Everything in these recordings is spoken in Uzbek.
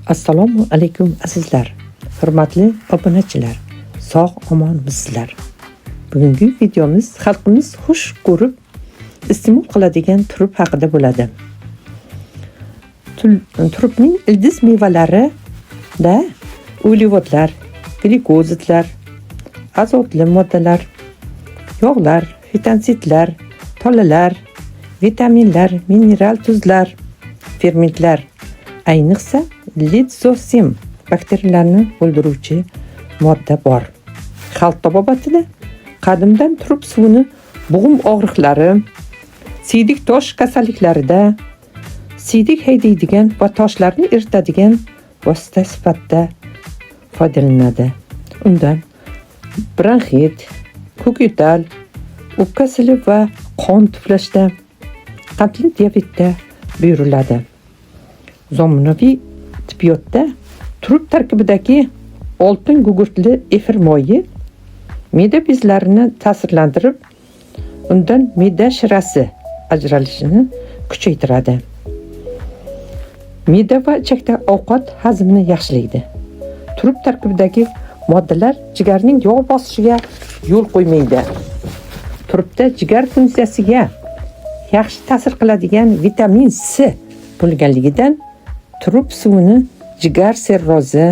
Assalomu alaykum azizlar, hurmatli obunachilar, sog'-omonmisizlar. Bugungi videomiz xalqimiz xush ko'rib iste'mol qiladigan turub haqida bo'ladi. Turubning ildiz mevalarida uglevodlar, glikozidlar, azotli moddalar, yog'lar, fitonsitlar, tolalar, vitaminlar, mineral tuzlar, fermentlar, ayniqsa lizozim bakteriyalarni o'ldiruvchi modda bor. Xalq tabobatida qadimdan turub suvini bo'g'im og'riqlari, siydik tosh kasalliklarida, siydik haydaydigan va toshlarni eritadigan vosita sifatida foydalanadi. Undan bronxit, ko'kyo'tal, o'pka sili va qon tuflashda, qandli diabetda buyuriladi. Zamonaviy tibbiyotda turub tarkibidagi oltin gugurtli efir moyi me'da bezlarini ta'sirlantirib, undan me'da shirasi ajralishini kuchaytiradi. Me'da va ichakda ovqat hazmini yaxshilaydi. Turub tarkibidagi moddalar jigarning yog' bosishiga yo'l qo'ymaydi. Turubda jigar funksiyasiga yaxshi ta'sir qiladigan vitamin C bo'lganligidan turub suvini jigar sirrozi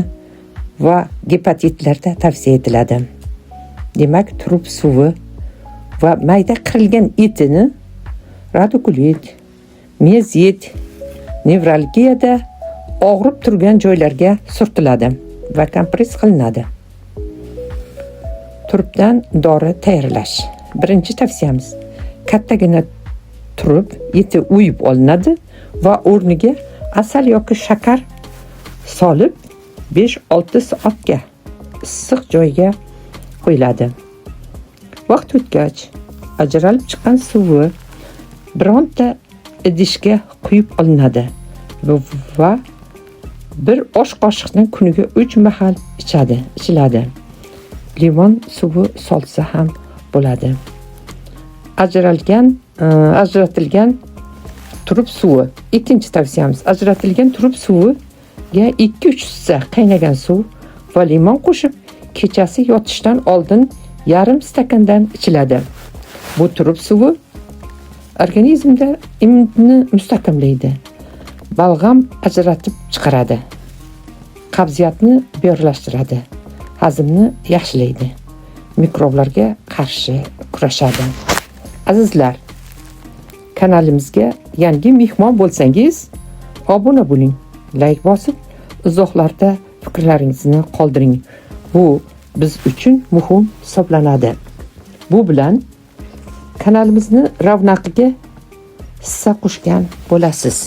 va gepatitlarda tavsiya etiladi. Demak, turub suvi va mayda qirilgan etini radikulit, mezit, nevralgiyada og'rib turgan joylarga surtiladi va kompress qilinadi. Turubdan dori tayyorlash. Birinchi tavsiyamiz: kattagina turub eti uyib olinadi va o'rniga asal yoki shakar solib 5-6 soatga issiq joyga qo'yiladi. Vaqt o'tgach, ajralib chiqqan suvi bironta idishga quyib olinadi va bir osh qoshiqni kuniga 3 mahal ichiladi. Limon suvi solsa ham bo'ladi. Ajratilgan turub suvi. Ikkinchi tavsiyamiz: ajratilgan turub suviga 2-3 hissa qaynagan suv va limon qo'shib kechasi yotishdan oldin yarim stakandan ichiladi. Bu turub suvi organizmda immunni mustahkamlaydi, balg'am ajratib chiqaradi, qabziyatni beyorlashtiradi, hazmni yaxshilaydi, mikroblarga qarshi kurashadi. Azizlar, kanalimizga yangi mehmon bo'lsangiz, obuna bo'ling, like bosib, izohlarda fikrlaringizni qoldiring. Bu biz uchun muhim hisoblanadi. Bu bilan kanalimizni ravnaqiga hissa qo'shgan bo'lasiz.